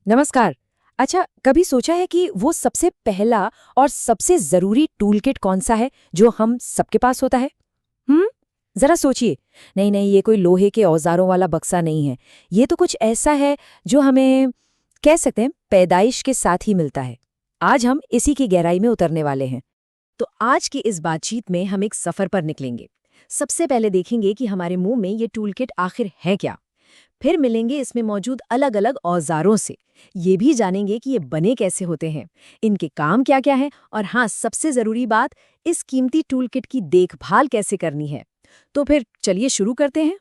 नमस्कार। अच्छा, कभी सोचा है कि वो सबसे पहला और सबसे जरूरी टूलकिट कौन सा है जो हम सबके पास होता है? हम्म, जरा सोचिए। नहीं नहीं, ये कोई लोहे के औजारों वाला बक्सा नहीं है। ये तो कुछ ऐसा है जो हमें कह सकते हैं पैदाइश के साथ ही मिलता है। आज हम इसी की गहराई में उतरने वाले हैं। तो आज की इस बातचीत में हम एक सफर पर निकलेंगे। सबसे पहले देखेंगे कि हमारे मुंह में ये टूलकिट आखिर है क्या। फिर मिलेंगे इसमें मौजूद अलग अलग औजारों से। ये भी जानेंगे कि ये बने कैसे होते हैं, इनके काम क्या क्या है, और हाँ, सबसे जरूरी बात, इस कीमती टूलकिट की देखभाल कैसे करनी है। तो फिर चलिए शुरू करते हैं।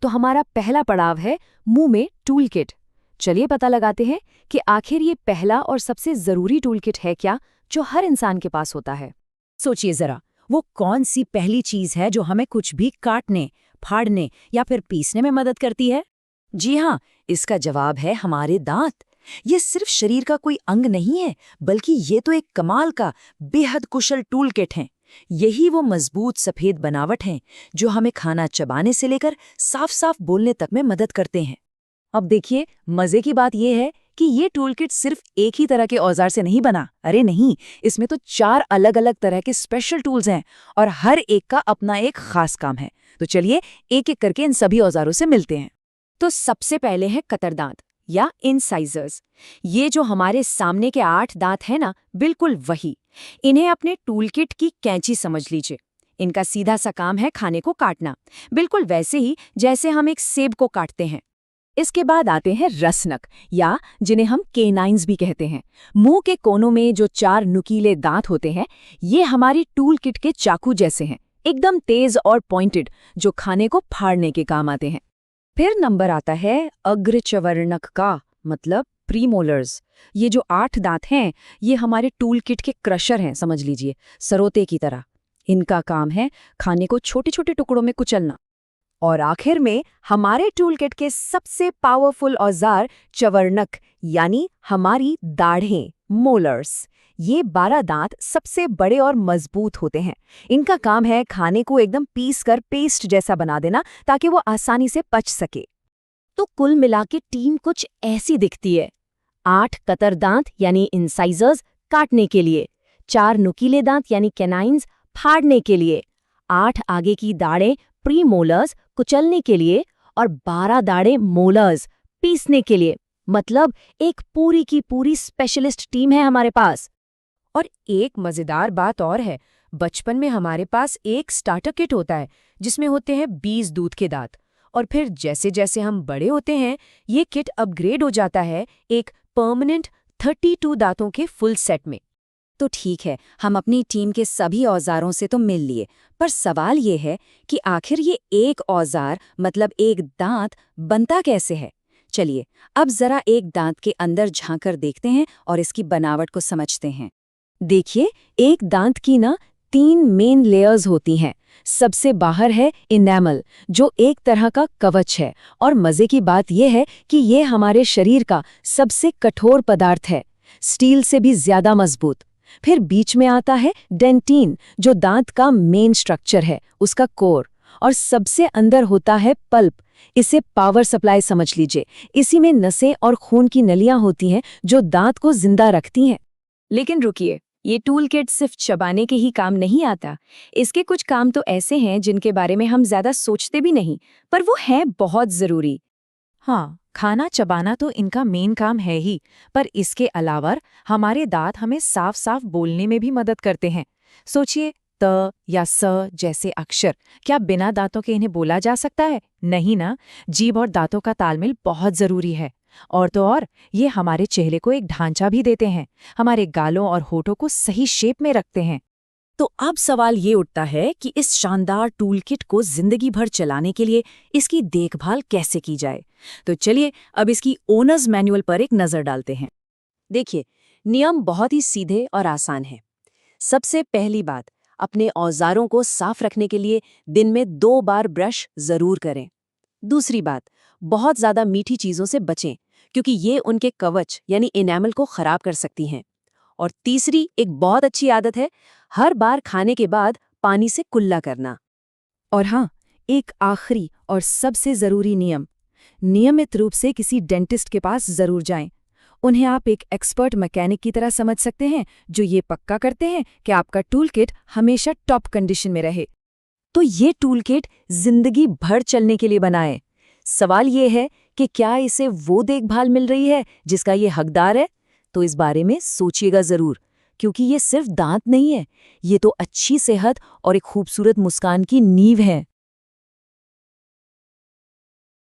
तो हमारा पहला पड़ाव है मुंह में टूलकिट। चलिए पता लगाते हैं कि आखिर ये पहला और सबसे जरूरी टूलकिट है क्या जो हर इंसान के पास होता है। सोचिए जरा, वो कौन सी पहली चीज है जो हमें कुछ भी काटने, फाड़ने या फिर पीसने में मदद करती है? जी हाँ, इसका जवाब है हमारे दांत। ये सिर्फ शरीर का कोई अंग नहीं है, बल्कि ये तो एक कमाल का, बेहद कुशल टूल किट है। यही वो मजबूत सफेद बनावट हैं जो हमें खाना चबाने से लेकर साफ साफ बोलने तक में मदद करते हैं। अब देखिए, मजे की बात यह है कि ये टूल किट सिर्फ एक ही तरह के औजार से नहीं बना। अरे नहीं, इसमें तो 4 अलग अलग तरह के स्पेशल टूल्स हैं और हर एक का अपना एक खास काम है। तो चलिए एक एक करके इन सभी औजारों से मिलते हैं। तो सबसे पहले है कतरदांत या इंसाइजर्स। ये जो हमारे सामने के 8 दांत हैं ना, बिल्कुल वही। इन्हें अपने टूलकिट की कैंची समझ लीजिए। इनका सीधा सा काम है खाने को काटना, बिल्कुल वैसे ही जैसे हम एक सेब को काटते हैं। इसके बाद आते हैं रसनक, या जिन्हें हम केनाइन्स भी कहते हैं। मुंह के कोनों में जो 4 नुकीले दांत होते हैं, ये हमारी टूल किट के चाकू जैसे हैं, एकदम तेज और पॉइंटेड, जो खाने को फाड़ने के काम आते हैं। फिर नंबर आता है अग्रचवर्णक का, मतलब प्रीमोलर्स। ये जो 8 दांत हैं, ये हमारे टूल किट के क्रशर हैं, समझ लीजिए, सरोते की तरह। इनका काम है खाने को छोटे छोटे टुकड़ों में कुचलना। और आखिर में हमारे टूल किट के सबसे पावरफुल औजार चवर्णक, यानी हमारी दाढ़ें, मोलर्स। ये 12 दांत सबसे बड़े और मजबूत होते हैं। इनका काम है खाने को एकदम पीस कर पेस्ट जैसा बना देना, ताकि वो आसानी से पच सके। तो कुल मिला के टीम कुछ ऐसी दिखती है। 8 कतर दांत यानी इंसाइजर्स काटने के लिए, 4 नुकीले दांत यानी कैनाइन्स फाड़ने के लिए, 8 आगे की दाढ़ें प्रीमोलर्स कुचलने के लिए, और 12 दाढ़ें मोलर्स पीसने के लिए। मतलब एक पूरी की पूरी स्पेशलिस्ट टीम है हमारे पास। और एक मजेदार बात और है, बचपन में हमारे पास एक स्टार्टर किट होता है जिसमें होते हैं 20 दूध के दांत। और फिर जैसे जैसे हम बड़े होते हैं, ये किट अपग्रेड हो जाता है एक परमानेंट 32 दांतों के फुल सेट में। तो ठीक है, हम अपनी टीम के सभी औजारों से तो मिल लिए, पर सवाल ये है कि आखिर ये एक औजार, मतलब एक दांत, बनता कैसे है? चलिए अब जरा एक दांत के अंदर झांककर देखते हैं और इसकी बनावट को समझते हैं। देखिए, एक दांत की ना 3 मेन लेयर्स होती हैं। सबसे बाहर है इनेमल, जो एक तरह का कवच है, और मजे की बात यह है कि ये हमारे शरीर का सबसे कठोर पदार्थ है, स्टील से भी ज्यादा मजबूत। फिर बीच में आता है डेंटिन, जो दांत का मेन स्ट्रक्चर है, उसका कोर। और सबसे अंदर होता है पल्प। इसे पावर सप्लाई समझ लीजिए। इसी में नसें और खून की नलियां होती हैं जो दांत को जिंदा रखती हैं। लेकिन रुकिए, ये टूल किट सिर्फ चबाने के ही काम नहीं आता। इसके कुछ काम तो ऐसे हैं जिनके बारे में हम ज्यादा सोचते भी नहीं, पर वो हैं बहुत जरूरी। हाँ, खाना चबाना तो इनका मेन काम है ही, पर इसके अलावा हमारे दांत हमें साफ साफ बोलने में भी मदद करते हैं। सोचिए, त या स जैसे अक्षर, क्या बिना दांतों के इन्हें बोला जा सकता है? नहीं ना। जीभ और दांतों का तालमेल बहुत जरूरी है। और तो और, ये हमारे चेहरे को एक ढांचा भी देते हैं, हमारे गालों और होठों को सही शेप में रखते हैं। तो अब सवाल ये उठता है कि इस शानदार टूलकिट को जिंदगी भर चलाने के लिए इसकी देखभाल कैसे की जाए। तो चलिए अब इसकी ओनर्स मैनुअल पर एक नजर डालते हैं। देखिए, नियम बहुत ही सीधे और आसान हैं। सबसे पहली बात, अपने औजारों को साफ रखने के लिए दिन में 2 बार ब्रश जरूर करें। दूसरी बात, बहुत ज्यादा मीठी चीजों से बचें, क्योंकि ये उनके कवच यानी इनेमल को खराब कर सकती हैं। और तीसरी एक बहुत अच्छी आदत है, हर बार खाने के बाद पानी से कुल्ला करना। और हाँ, एक आखिरी और सबसे जरूरी नियम, नियमित रूप से किसी डेंटिस्ट के पास जरूर जाएं। उन्हें आप एक एक्सपर्ट मैकेनिक की तरह समझ सकते हैं, जो ये पक्का करते हैं कि आपका टूल किट हमेशा टॉप कंडीशन में रहे। तो ये टूल किट जिंदगी भर चलने के लिए बना है। सवाल ये है कि क्या इसे वो देखभाल मिल रही है जिसका ये हकदार है? तो इस बारे में सोचिएगा ज़रूर, क्योंकि ये सिर्फ दांत नहीं है, ये तो अच्छी सेहत और एक खूबसूरत मुस्कान की नींव है।